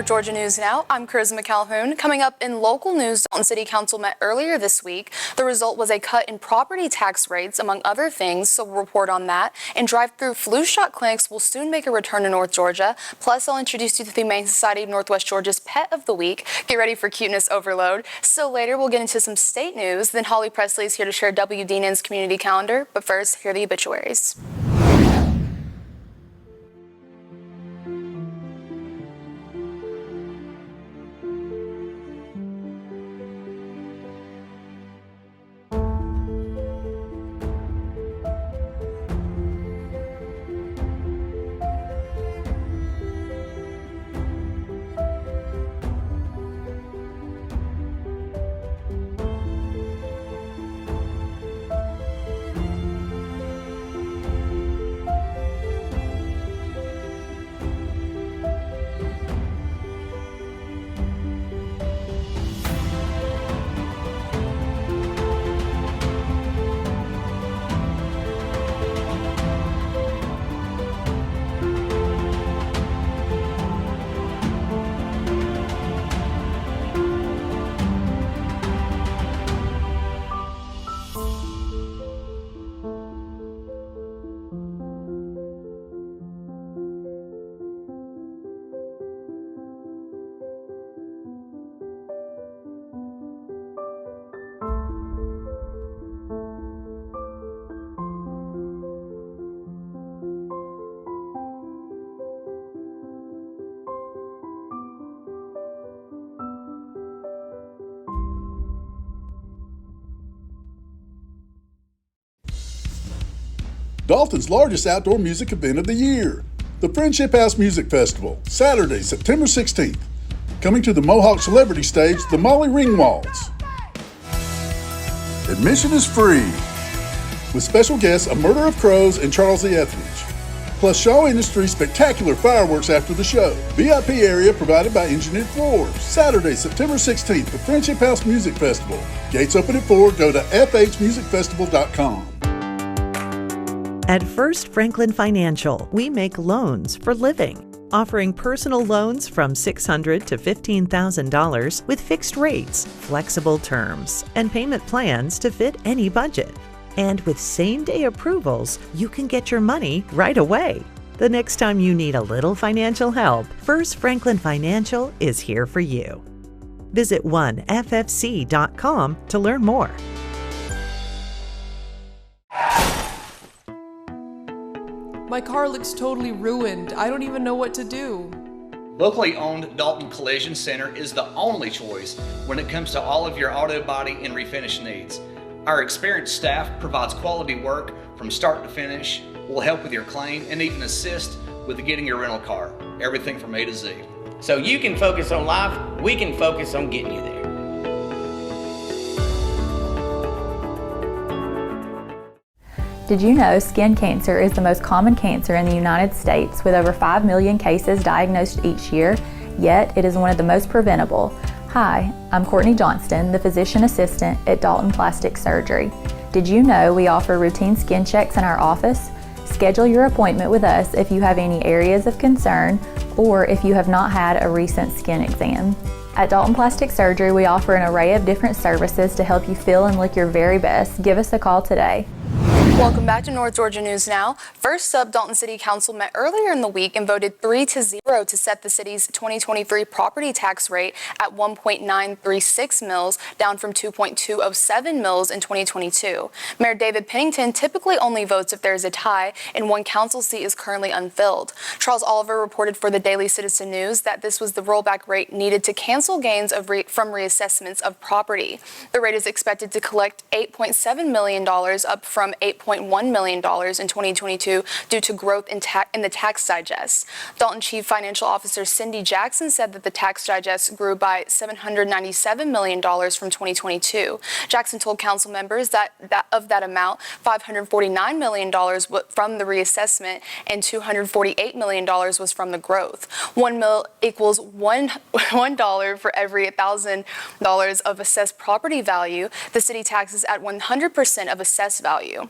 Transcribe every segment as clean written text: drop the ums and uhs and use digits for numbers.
North Georgia News Now, I'm Charisma Calhoun. Coming up in local news, Dalton City Council met earlier this week. The result was a cut in property tax rates, among other things, so we'll report on that. And drive-through flu shot clinics will soon make a return to North Georgia. Plus, I'll introduce you to the Humane Society of Northwest Georgia's Pet of the Week. Get ready for cuteness overload. So later, we'll get into some state news. Then Holly Presley is here to share WDNN's community calendar. But first, here are the obituaries. Dalton's largest outdoor music event of the year, the Friendship House Music Festival, Saturday, September 16th. Coming to the Mohawk Celebrity Stage, the Molly Ringwalds. Admission is free, with special guests A Murder of Crows and Charles the Etheridge. Plus Shaw Industries spectacular fireworks after the show. VIP area provided by Engineered Floors. Saturday, September 16th, the Friendship House Music Festival. Gates open at 4. Go to fhmusicfestival.com. At First Franklin Financial, we make loans for living, offering personal loans from $600 to $15,000 with fixed rates, flexible terms, and payment plans to fit any budget. And with same-day approvals, you can get your money right away. The next time you need a little financial help, First Franklin Financial is here for you. Visit oneffc.com to learn more. My car looks totally ruined. I don't even know what to do. Locally owned Dalton Collision Center is the only choice when it comes to all of your auto body and refinish needs. Our experienced staff provides quality work from start to finish, will help with your claim, and even assist with getting your rental car. Everything from A to Z. So you can focus on life, we can focus on getting you there. Did you know skin cancer is the most common cancer in the United States, with over 5 million cases diagnosed each year, yet it is one of the most preventable? Hi, I'm Courtney Johnston, the physician assistant at Dalton Plastic Surgery. Did you know we offer routine skin checks in our office? Schedule your appointment with us if you have any areas of concern or if you have not had a recent skin exam. At Dalton Plastic Surgery, we offer an array of different services to help you feel and look your very best. Give us a call today. Welcome back to North Georgia News Now. First up, Dalton City Council met earlier in the week and voted 3-0 to set the city's 2023 property tax rate at 1.936 mils, down from 2.207 mils in 2022. Mayor David Pennington typically only votes if there is a tie, and one council seat is currently unfilled. Charles Oliver reported for the Daily Citizen News that this was the rollback rate needed to cancel gains from reassessments of property. The rate is expected to collect $8.7 million, up from $8.1 million in 2022 due to growth in the tax digest. Dalton Chief Financial Officer Cindy Jackson said that the tax digest grew by $797 million from 2022. Jackson told council members that of that amount, $549 million from the reassessment and $248 million was from the growth. 1 mil equals $1 for every $1,000 of assessed property value. The city taxes at 100% of assessed value.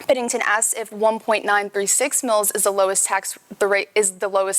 Biddington asked if 1.936 mils is the lowest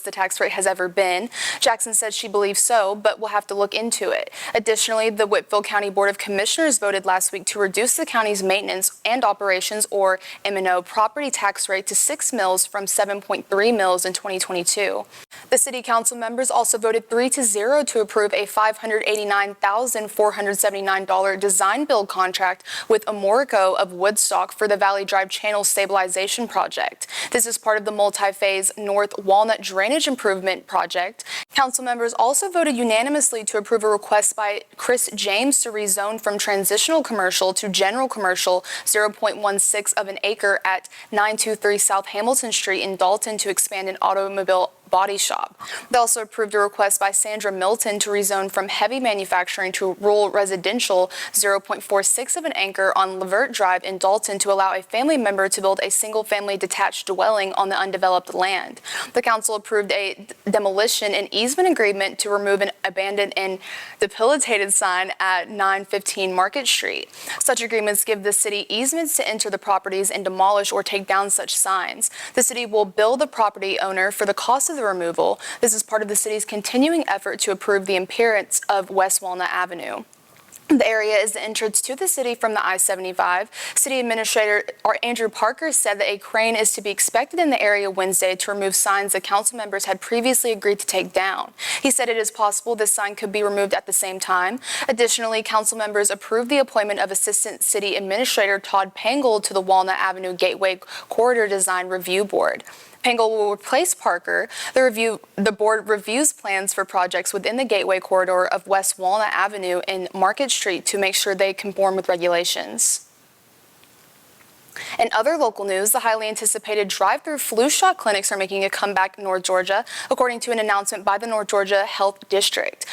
the tax rate has ever been. Jackson said she believes so, but we'll have to look into it. Additionally, the Whitfield County Board of Commissioners voted last week to reduce the county's maintenance and operations, or M&O, property tax rate to 6 mils from 7.3 mils in 2022. The city council members also voted 3-0 to approve a $589,479 design build contract with Amorico of Woodstock for the Valley Drive Channel Stabilization Project. This is part of the multi-phase North Walnut Drainage Improvement Project. Council members also voted unanimously to approve a request by Chris James to rezone from transitional commercial to general commercial 0.16 of an acre at 923 South Hamilton Street in Dalton to expand an automobile body shop. They also approved a request by Sandra Milton to rezone from heavy manufacturing to rural residential 0.46 of an acre on Levert Drive in Dalton to allow a family member to build a single-family detached dwelling on the undeveloped land. The council approved a demolition and easement agreement to remove an abandoned and debilitated sign at 915 Market Street. Such agreements give the city easements to enter the properties and demolish or take down such signs. The city will bill the property owner for the cost of the removal. This is part of the city's continuing effort to improve the appearance of West Walnut Avenue. The area is the entrance to the city from the I-75. City Administrator Andrew Parker said that a crane is to be expected in the area Wednesday to remove signs that council members had previously agreed to take down. He said it is possible this sign could be removed at the same time. Additionally, council members approved the appointment of Assistant City Administrator Todd Pangle to the Walnut Avenue Gateway Corridor Design Review Board. Pangle will replace Parker. The board reviews plans for projects within the gateway corridor of West Walnut Avenue and Market Street to make sure they conform with regulations. In other local news, the highly anticipated drive-through flu shot clinics are making a comeback in North Georgia, according to an announcement by the North Georgia Health District.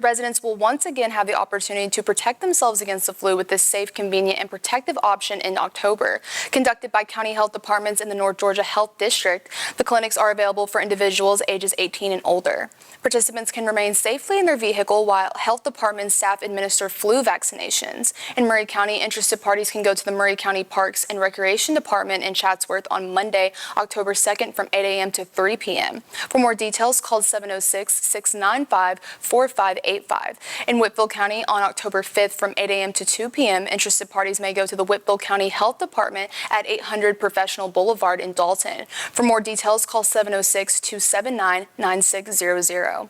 Residents will once again have the opportunity to protect themselves against the flu with this safe, convenient, and protective option in October. Conducted by county health departments in the North Georgia Health District, the clinics are available for individuals ages 18 and older. Participants can remain safely in their vehicle while health department staff administer flu vaccinations. In Murray County, interested parties can go to the Murray County Parks and Recreation Department in Chatsworth on Monday, October 2nd from 8 a.m. to 3 p.m. For more details, call 706-695-4585. In Whitfield County on October 5th from 8 a.m. to 2 p.m., interested parties may go to the Whitfield County Health Department at 800 Professional Boulevard in Dalton. For more details, call 706-279-9600.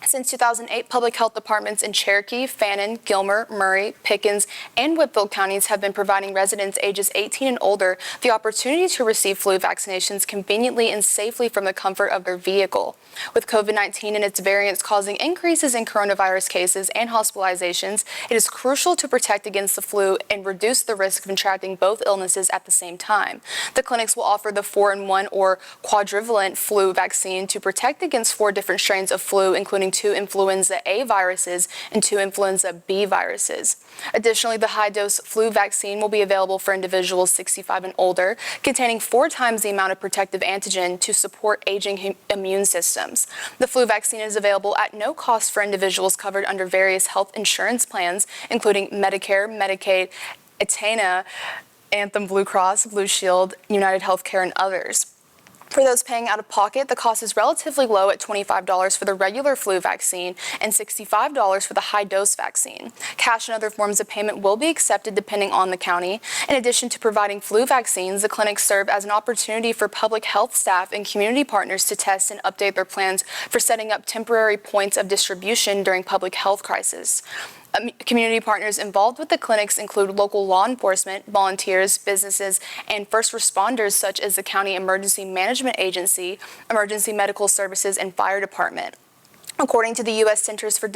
Since 2008, public health departments in Cherokee, Fannin, Gilmer, Murray, Pickens, and Whitfield counties have been providing residents ages 18 and older the opportunity to receive flu vaccinations conveniently and safely from the comfort of their vehicle. With COVID-19 and its variants causing increases in coronavirus cases and hospitalizations, it is crucial to protect against the flu and reduce the risk of contracting both illnesses at the same time. The clinics will offer the 4-in-1 or quadrivalent flu vaccine to protect against 4 different strains of flu, including 2 influenza A viruses and 2 influenza B viruses. Additionally, the high-dose flu vaccine will be available for individuals 65 and older, containing 4 times the amount of protective antigen to support aging immune systems. The flu vaccine is available at no cost for individuals covered under various health insurance plans, including Medicare, Medicaid, Aetna, Anthem Blue Cross, Blue Shield, United Healthcare, and others. For those paying out of pocket, the cost is relatively low at $25 for the regular flu vaccine and $65 for the high-dose vaccine. Cash and other forms of payment will be accepted depending on the county. In addition to providing flu vaccines, the clinics serve as an opportunity for public health staff and community partners to test and update their plans for setting up temporary points of distribution during public health crisis. Community partners involved with the clinics include local law enforcement, volunteers, businesses, and first responders such as the County Emergency Management Agency, Emergency Medical Services, and Fire Department. According to the U.S. Centers for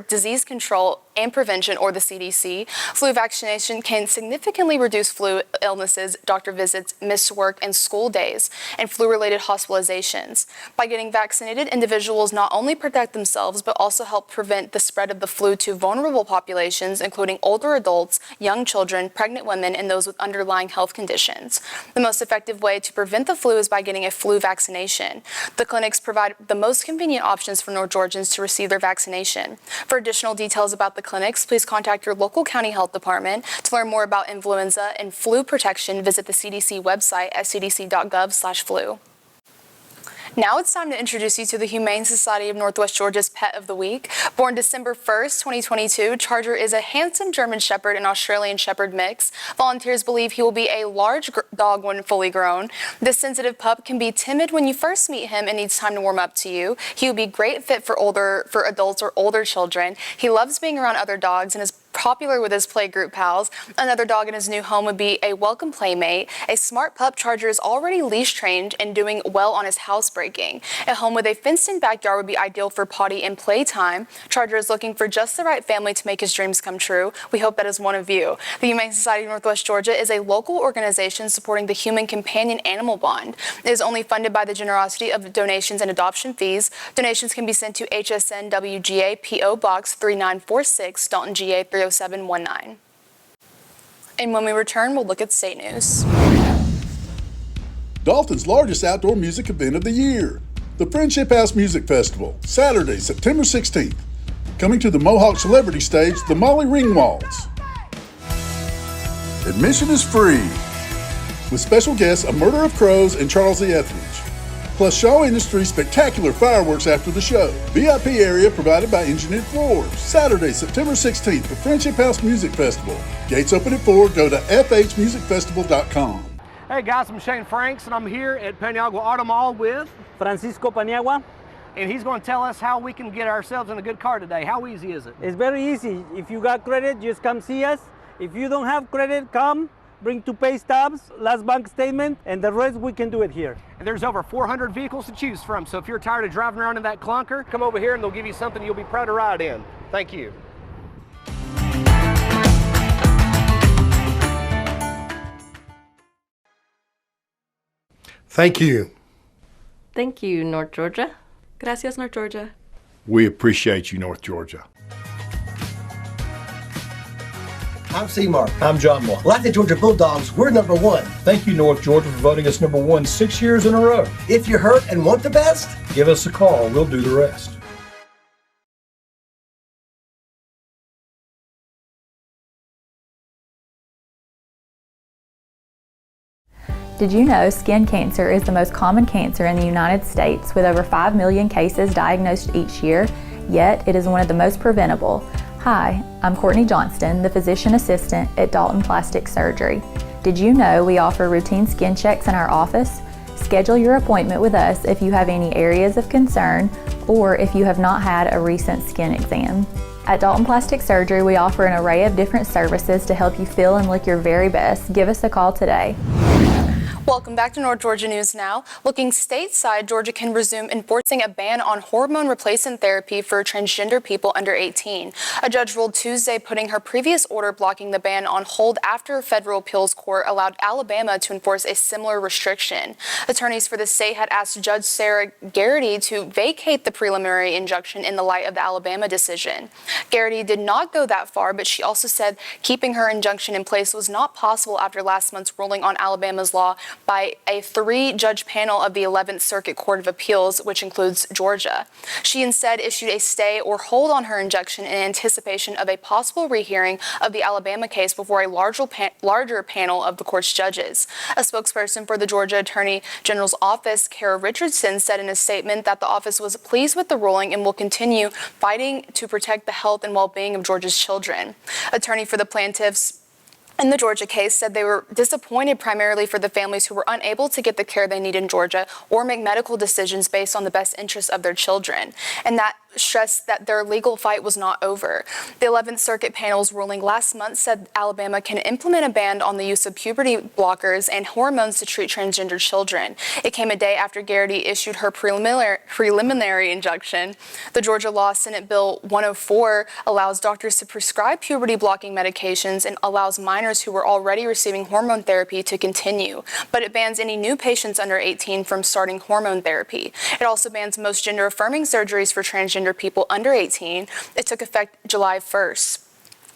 Disease Control and Prevention, or the CDC, flu vaccination can significantly reduce flu illnesses, doctor visits, missed work and school days, and flu-related hospitalizations. By getting vaccinated, individuals not only protect themselves, but also help prevent the spread of the flu to vulnerable populations, including older adults, young children, pregnant women, and those with underlying health conditions. The most effective way to prevent the flu is by getting a flu vaccination. The clinics provide the most convenient options for North Georgians to receive their vaccination. For additional details about the clinics, please contact your local county health department. To learn more about influenza and flu protection, visit the CDC website at cdc.gov/flu. Now it's time to introduce you to the Humane Society of Northwest Georgia's Pet of the Week. Born December 1st, 2022, Charger is a handsome German Shepherd and Australian Shepherd mix. Volunteers believe he will be a large dog when fully grown. This sensitive pup can be timid when you first meet him and needs time to warm up to you. He would be great fit for adults or older children. He loves being around other dogs and is popular with his playgroup pals. Another dog in his new home would be a welcome playmate. A smart pup, Charger is already leash trained and doing well on his housebreaking. A home with a fenced-in backyard would be ideal for potty and playtime. Charger is looking for just the right family to make his dreams come true. We hope that is one of you. The Humane Society of Northwest Georgia is a local organization supporting the human companion animal bond. It is only funded by the generosity of donations and adoption fees. Donations can be sent to HSN WGA P.O. Box 3946, Dalton, GA 30719. And when we return, we'll look at state news. Dalton's largest outdoor music event of the year, the Friendship House Music Festival, Saturday, September 16th. Coming to the Mohawk Celebrity Stage, the Molly Ringwalds. Admission is free, with special guests A Murder of Crows and Charles the Etheridge. Plus Shaw Industries spectacular fireworks after the show. VIP area provided by Engineered Floors. Saturday, September 16th, the Friendship House Music Festival. Gates open at 4. Go to fhmusicfestival.com. Hey guys, I'm Shane Franks and I'm here at Paniagua Auto Mall with Francisco Paniagua. And he's going to tell us how we can get ourselves in a good car today. How easy is it? It's very easy. If you got credit, just come see us. If you don't have credit, come. Bring 2 pay stubs, last bank statement, and the rest we can do it here. And there's over 400 vehicles to choose from, so if you're tired of driving around in that clunker, come over here and they'll give you something you'll be proud to ride in. Thank you. Thank you. Thank you, North Georgia. Gracias, North Georgia. We appreciate you, North Georgia. I'm C-Mark. I'm John Moore. Like the Georgia Bulldogs, we're number one. Thank you, North Georgia, for voting us number one 6 years in a row. If you're hurt and want the best, give us a call. We'll do the rest. Did you know skin cancer is the most common cancer in the United States with over 5 million cases diagnosed each year, yet it is one of the most preventable? Hi, I'm Courtney Johnston, the physician assistant at Dalton Plastic Surgery. Did you know we offer routine skin checks in our office? Schedule your appointment with us if you have any areas of concern or if you have not had a recent skin exam. At Dalton Plastic Surgery, we offer an array of different services to help you feel and look your very best. Give us a call today. Welcome back to North Georgia News Now. Looking stateside, Georgia can resume enforcing a ban on hormone replacement therapy for transgender people under 18. A judge ruled Tuesday putting her previous order blocking the ban on hold after a federal appeals court allowed Alabama to enforce a similar restriction. Attorneys for the state had asked Judge Sarah Garrity to vacate the preliminary injunction in the light of the Alabama decision. Garrity did not go that far, but she also said keeping her injunction in place was not possible after last month's ruling on Alabama's law by a 3-judge panel of the 11th Circuit Court of Appeals, which includes Georgia. She instead issued a stay or hold on her injunction in anticipation of a possible rehearing of the Alabama case before a larger panel of the court's judges. A spokesperson for the Georgia Attorney General's office, Kara Richardson, said in a statement that the office was pleased with the ruling and will continue fighting to protect the health and well-being of Georgia's children. Attorney for the plaintiffs in the Georgia case said they were disappointed primarily for the families who were unable to get the care they need in Georgia or make medical decisions based on the best interests of their children, and that stressed that their legal fight was not over. The 11th Circuit panel's ruling last month said Alabama can implement a ban on the use of puberty blockers and hormones to treat transgender children. It came a day after Garrity issued her preliminary injunction. The Georgia Law Senate Bill 104 allows doctors to prescribe puberty blocking medications and allows minors who were already receiving hormone therapy to continue, but it bans any new patients under 18 from starting hormone therapy. It also bans most gender-affirming surgeries for transgender people under 18. It took effect July 1st.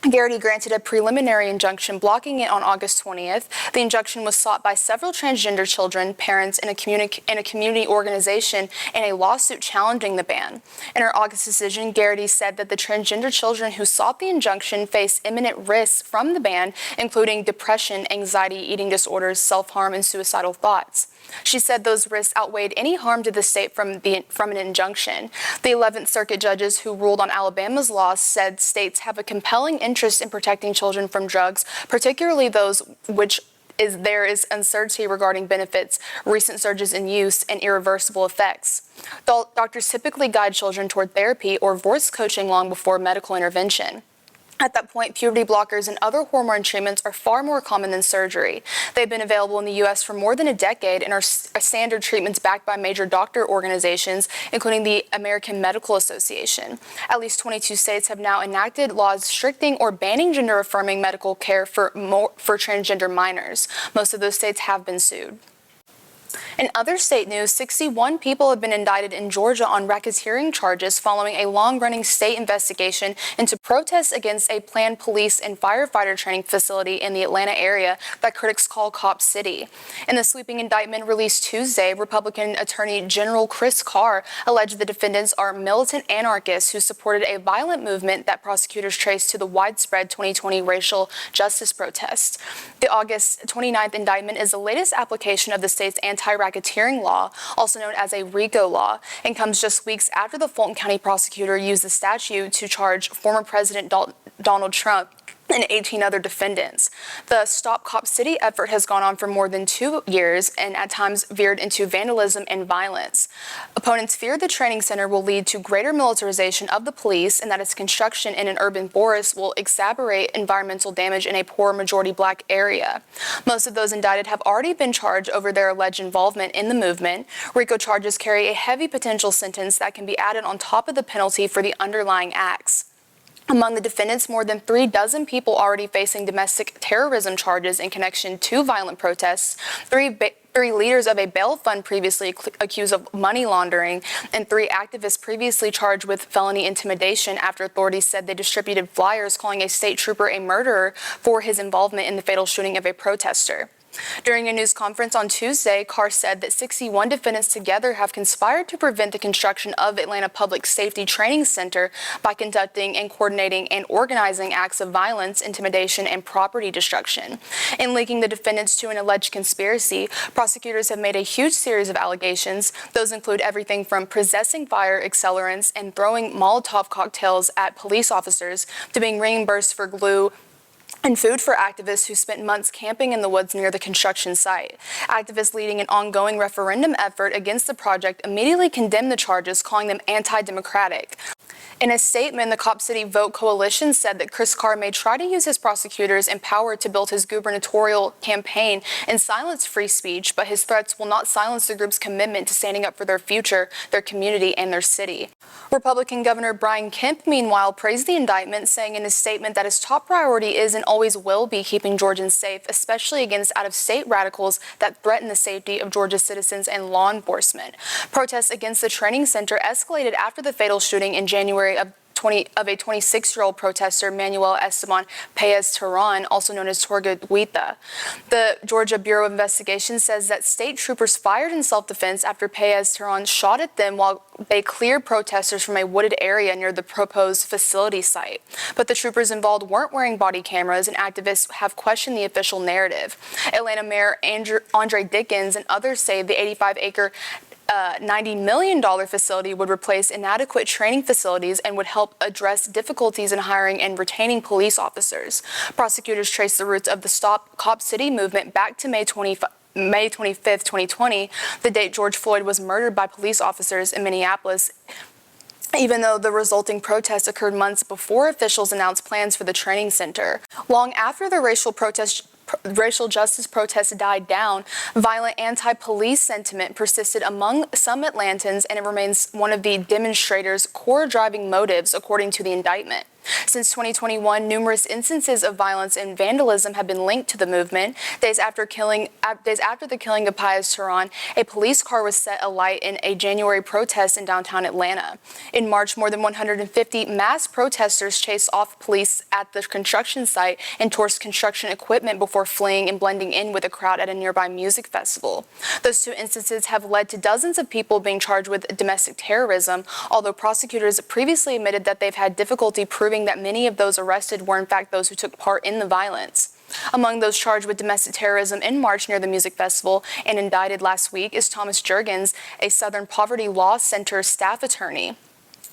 Garrity granted a preliminary injunction blocking it on August 20th. The injunction was sought by several transgender children, parents, and a community organization in a lawsuit challenging the ban. In her August decision, Garrity said that the transgender children who sought the injunction face imminent risks from the ban, including depression, anxiety, eating disorders, self-harm, and suicidal thoughts. She said those risks outweighed any harm to the state from an injunction. The 11th Circuit judges who ruled on Alabama's law said states have a compelling interest in protecting children from drugs, particularly those which there is uncertainty regarding benefits, recent surges in use, and irreversible effects. Doctors typically guide children toward therapy or voice coaching long before medical intervention. At that point, puberty blockers and other hormone treatments are far more common than surgery. They've been available in the U.S. for more than a decade and are standard treatments backed by major doctor organizations, including the American Medical Association. At least 22 states have now enacted laws restricting or banning gender-affirming medical care for transgender minors. Most of those states have been sued. In other state news, 61 people have been indicted in Georgia on racketeering charges following a long-running state investigation into protests against a planned police and firefighter training facility in the Atlanta area that critics call Cop City. In the sweeping indictment released Tuesday, Republican Attorney General Chris Carr alleged the defendants are militant anarchists who supported a violent movement that prosecutors traced to the widespread 2020 racial justice protests. The August 29th indictment is the latest application of the state's anti-racketeering law, also known as a RICO law, and comes just weeks after the Fulton County prosecutor used the statute to charge former President Donald Trump and 18 other defendants. The Stop Cop City effort has gone on for more than 2 years and at times veered into vandalism and violence. Opponents fear the training center will lead to greater militarization of the police and that its construction in an urban forest will exacerbate environmental damage in a poor majority black area. Most of those indicted have already been charged over their alleged involvement in the movement. RICO charges carry a heavy potential sentence that can be added on top of the penalty for the underlying acts. Among the defendants, more than 36 people already facing domestic terrorism charges in connection to violent protests, three leaders of a bail fund previously accused of money laundering, and 3 activists previously charged with felony intimidation after authorities said they distributed flyers calling a state trooper a murderer for his involvement in the fatal shooting of a protester. During a news conference on Tuesday, Carr said that 61 defendants together have conspired to prevent the construction of Atlanta Public Safety Training Center by conducting and coordinating and organizing acts of violence, intimidation, and property destruction. In linking the defendants to an alleged conspiracy, prosecutors have made a huge series of allegations. Those include everything from possessing fire accelerants and throwing Molotov cocktails at police officers to being reimbursed for glue and food for activists who spent months camping in the woods near the construction site. Activists leading an ongoing referendum effort against the project immediately condemned the charges, calling them anti-democratic. In a statement, the Cop City Vote Coalition said that Chris Carr may try to use his prosecutors and power to build his gubernatorial campaign and silence free speech, but his threats will not silence the group's commitment to standing up for their future, their community, and their city. Republican Governor Brian Kemp, meanwhile, praised the indictment, saying in his statement that his top priority is and always will be keeping Georgians safe, especially against out-of-state radicals that threaten the safety of Georgia's citizens and law enforcement. Protests against the training center escalated after the fatal shooting in January of a 26-year-old protester, Manuel Esteban Paez-Terán, also known as Torga Guita. The Georgia Bureau of Investigation says that state troopers fired in self-defense after Paez-Terán shot at them while they cleared protesters from a wooded area near the proposed facility site. But the troopers involved weren't wearing body cameras, and activists have questioned the official narrative. Atlanta Mayor Andre Dickens and others say the 85-acre $90 million facility would replace inadequate training facilities and would help address difficulties in hiring and retaining police officers. Prosecutors traced the roots of the Stop Cop City movement back to May 25th, 2020, the date George Floyd was murdered by police officers in Minneapolis, even though the resulting protests occurred months before officials announced plans for the training center. Long after the racial justice protests died down, violent anti-police sentiment persisted among some Atlantans, and it remains one of the demonstrators' core driving motives, according to the indictment. Since 2021, numerous instances of violence and vandalism have been linked to the movement. Days after the killing of Pius Turan, a police car was set alight in a January protest in downtown Atlanta. In March, more than 150 mass protesters chased off police at the construction site and tore construction equipment before fleeing and blending in with a crowd at a nearby music festival. Those two instances have led to dozens of people being charged with domestic terrorism, although prosecutors previously admitted that they've had difficulty proving that many of those arrested were in fact those who took part in the violence. Among those charged with domestic terrorism in March near the music festival and indicted last week is Thomas Jurgens, a Southern Poverty Law Center staff attorney.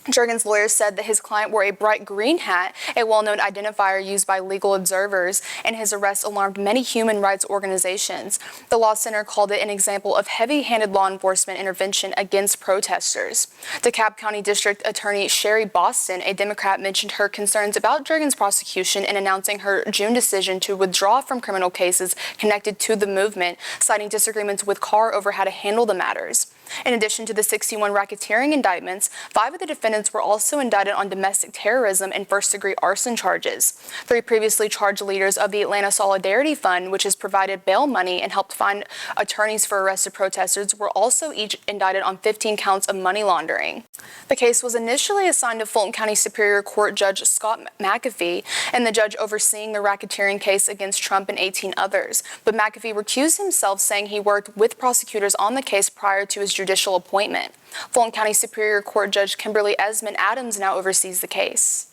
Jurgens' lawyers said that his client wore a bright green hat, a well-known identifier used by legal observers, and his arrest alarmed many human rights organizations. The Law Center called it an example of heavy-handed law enforcement intervention against protesters. DeKalb County District Attorney Sherry Boston, a Democrat, mentioned her concerns about Jurgens' prosecution in announcing her June decision to withdraw from criminal cases connected to the movement, citing disagreements with Carr over how to handle the matters. In addition to the 61 racketeering indictments, 5 of the defendants were also indicted on domestic terrorism and first-degree arson charges. 3 previously charged leaders of the Atlanta Solidarity Fund, which has provided bail money and helped find attorneys for arrested protesters, were also each indicted on 15 counts of money laundering. The case was initially assigned to Fulton County Superior Court Judge Scott McAfee and the judge overseeing the racketeering case against Trump and 18 others. But McAfee recused himself, saying he worked with prosecutors on the case prior to his judicial appointment. Fulton County Superior Court Judge Kimberly Esmond Adams now oversees the case.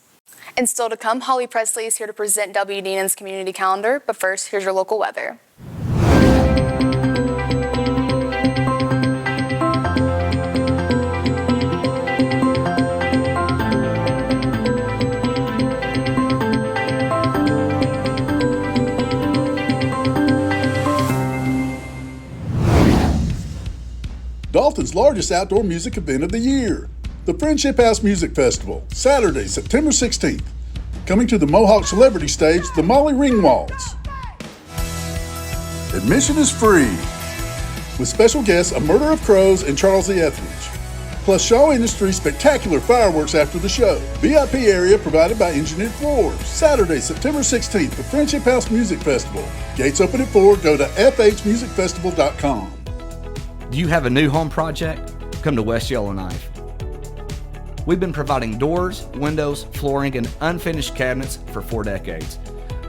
And still to come, Holly Presley is here to present WDNN's community calendar, but first, here's your local weather. Dalton's largest outdoor music event of the year, the Friendship House Music Festival, Saturday, September 16th. Coming to the Mohawk Celebrity Stage, the Molly Ringwalds. Admission is free, with special guests A Murder of Crows and Charles E. Etheridge, plus Shaw Industries spectacular fireworks after the show. VIP area provided by Engineered Floors. Saturday, September 16th, the Friendship House Music Festival. Gates open at 4. Go to fhmusicfestival.com. Do you have a new home project? Come to West Yellowknife. We've been providing doors, windows, flooring, and unfinished cabinets for 4 decades.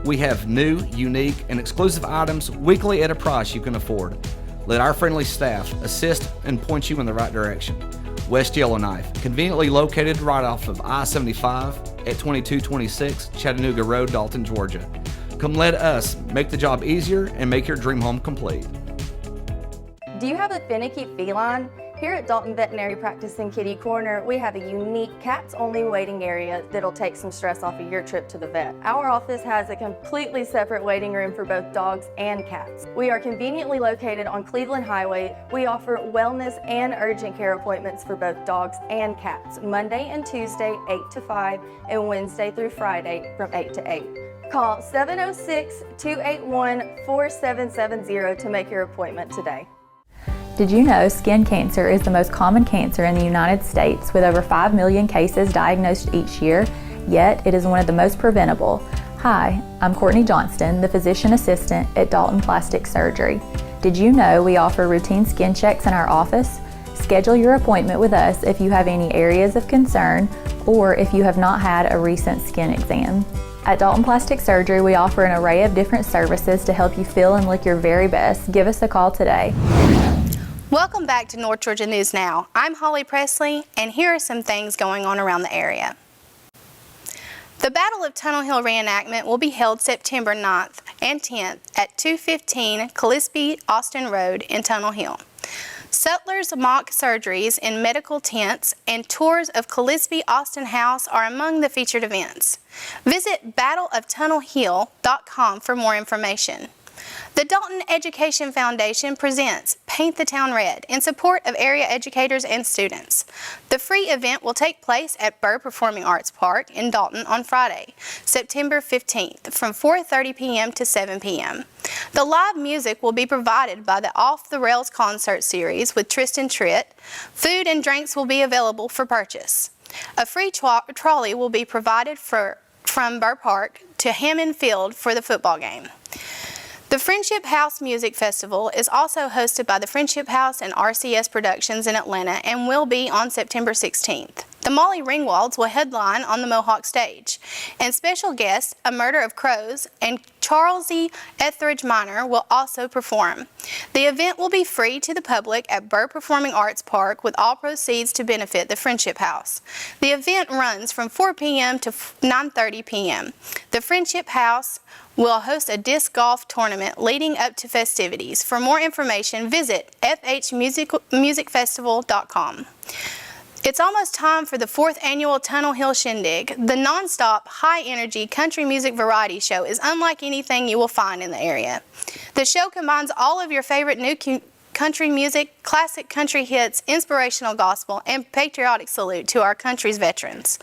We have new, unique, and exclusive items weekly at a price you can afford. Let our friendly staff assist and point you in the right direction. West Yellowknife, conveniently located right off of I-75 at 2226 Chattanooga Road, Dalton, Georgia. Come let us make the job easier and make your dream home complete. Do you have a finicky feline? Here at Dalton Veterinary Practice in Kitty Corner, we have a unique cats-only waiting area that'll take some stress off of your trip to the vet. Our office has a completely separate waiting room for both dogs and cats. We are conveniently located on Cleveland Highway. We offer wellness and urgent care appointments for both dogs and cats, Monday and Tuesday, 8 to 5, and Wednesday through Friday from 8 to 8. Call 706-281-4770 to make your appointment today. Did you know skin cancer is the most common cancer in the United States with over 5 million cases diagnosed each year, yet it is one of the most preventable? Hi, I'm Courtney Johnston, the physician assistant at Dalton Plastic Surgery. Did you know we offer routine skin checks in our office? Schedule your appointment with us if you have any areas of concern or if you have not had a recent skin exam. At Dalton Plastic Surgery, we offer an array of different services to help you feel and look your very best. Give us a call today. Welcome back to North Georgia News Now. I'm Holly Presley, and here are some things going on around the area. The Battle of Tunnel Hill reenactment will be held September 9th and 10th at 215 Calisby Austin Road in Tunnel Hill. Sutlers mock surgeries in medical tents and tours of Calisby Austin House are among the featured events. Visit battleoftunnelhill.com for more information. The Dalton Education Foundation presents Paint the Town Red in support of area educators and students. The free event will take place at Burr Performing Arts Park in Dalton on Friday, September 15th from 4:30 p.m. to 7 p.m. The live music will be provided by the Off the Rails concert series with Tristan Tritt. Food and drinks will be available for purchase. A free trolley will be provided from Burr Park to Hammond Field for the football game. The Friendship House Music Festival is also hosted by the Friendship House and RCS Productions in Atlanta and will be on September 16th. The Molly Ringwalds will headline on the Mohawk stage, and special guests, A Murder of Crows and Charles E. Etheridge Minor will also perform. The event will be free to the public at Burr Performing Arts Park with all proceeds to benefit the Friendship House. The event runs from 4 p.m. to 9:30 p.m. The Friendship House will host a disc golf tournament leading up to festivities. For more information, visit fhmusicfestival.com. It's almost time for the 4th annual Tunnel Hill Shindig. The non-stop, high-energy country music variety show is unlike anything you will find in the area. The show combines all of your favorite new country music, classic country hits, inspirational gospel, and patriotic salute to our country's veterans.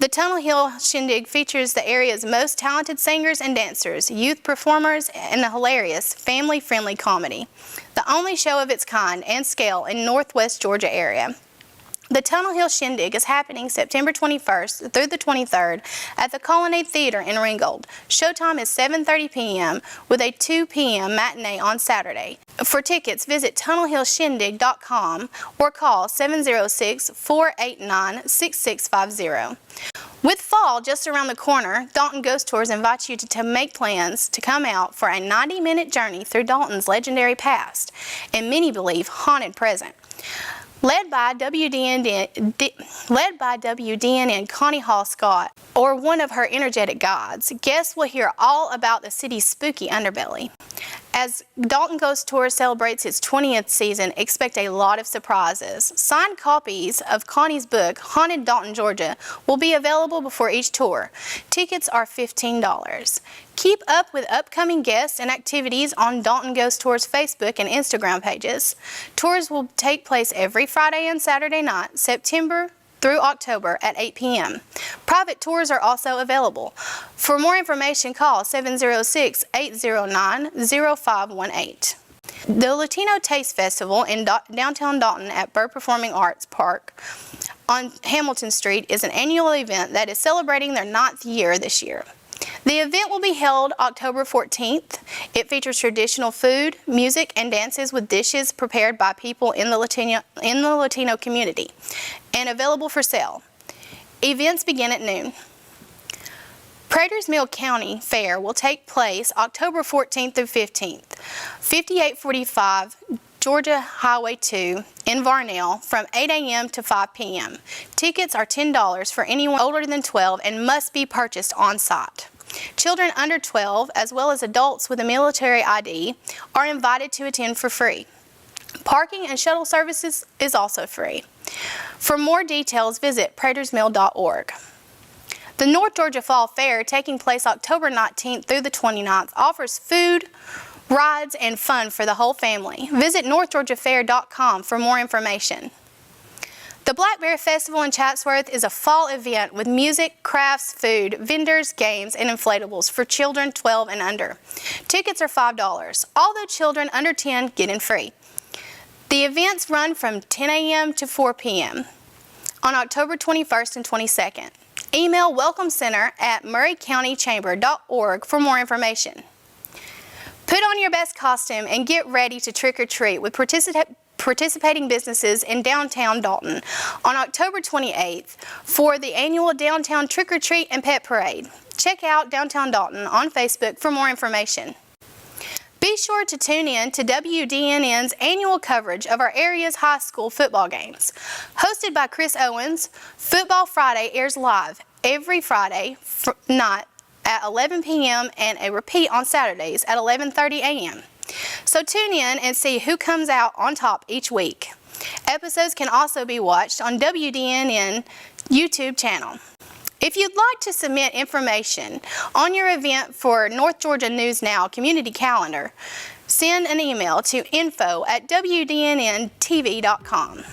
The Tunnel Hill Shindig features the area's most talented singers and dancers, youth performers, and a hilarious, family-friendly comedy. The only show of its kind and scale in Northwest Georgia area. The Tunnel Hill Shindig is happening September 21st through the 23rd at the Colonnade Theater in Ringgold. Showtime is 7:30 p.m. with a 2 p.m. matinee on Saturday. For tickets, visit tunnelhillshindig.com or call 706-489-6650. With fall just around the corner, Dalton Ghost Tours invites you to make plans to come out for a 90-minute journey through Dalton's legendary past and many believe haunted present. Led by WDNN Connie Hall Scott, or one of her energetic guides, guests will hear all about the city's spooky underbelly. As Dalton Ghost Tour celebrates its 20th season, expect a lot of surprises. Signed copies of Connie's book, Haunted Dalton, Georgia, will be available before each tour. Tickets are $15. Keep up with upcoming guests and activities on Dalton Ghost Tour's Facebook and Instagram pages. Tours will take place every Friday and Saturday night, September through October at 8 p.m. Private tours are also available. For more information, call 706-809-0518. The Latino Taste Festival in downtown Dalton at Burr Performing Arts Park on Hamilton Street is an annual event that is celebrating their 9th year this year. The event will be held October 14th. It features traditional food, music, and dances with dishes prepared by people in the Latino community and available for sale. Events begin at noon. Prater's Mill County Fair will take place October 14th through 15th, 5845 Georgia Highway 2 in Varnell from 8 a.m. to 5 p.m. Tickets are $10 for anyone older than 12 and must be purchased on site. Children under 12, as well as adults with a military ID, are invited to attend for free. Parking and shuttle services is also free. For more details, visit pratersmill.org. The North Georgia Fall Fair, taking place October 19th through the 29th, offers food, rides, and fun for the whole family. Visit northgeorgiafair.com for more information. The Black Bear Festival in Chatsworth is a fall event with music, crafts, food, vendors, games, and inflatables for children 12 and under. Tickets are $5, although children under 10 get in free. The events run from 10 a.m. to 4 p.m. on October 21st and 22nd. Email welcomecenter@murraycountychamber.org for more information. Put on your best costume and get ready to trick or treat with participating businesses in downtown Dalton on October 28th for the annual Downtown Trick or Treat and Pet Parade. Check out Downtown Dalton on Facebook for more information. Be sure to tune in to WDNN's annual coverage of our area's high school football games. Hosted by Chris Owens, Football Friday airs live every Friday night at 11 p.m. and a repeat on Saturdays at 11:30 a.m. So tune in and see who comes out on top each week. Episodes can also be watched on WDNN YouTube channel. If you'd like to submit information on your event for North Georgia News Now community calendar, send an email to info@wdnntv.com.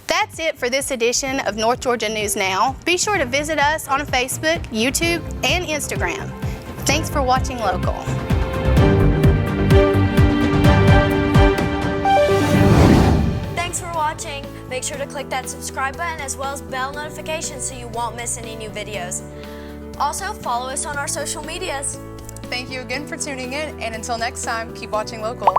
That's it for this edition of North Georgia News Now. Be sure to visit us on Facebook, YouTube, and Instagram. Thanks for watching local. Thanks for watching. Make sure to click that subscribe button as well as bell notifications so you won't miss any new videos. Also, follow us on our social medias. Thank you again for tuning in, and until next time, keep watching local.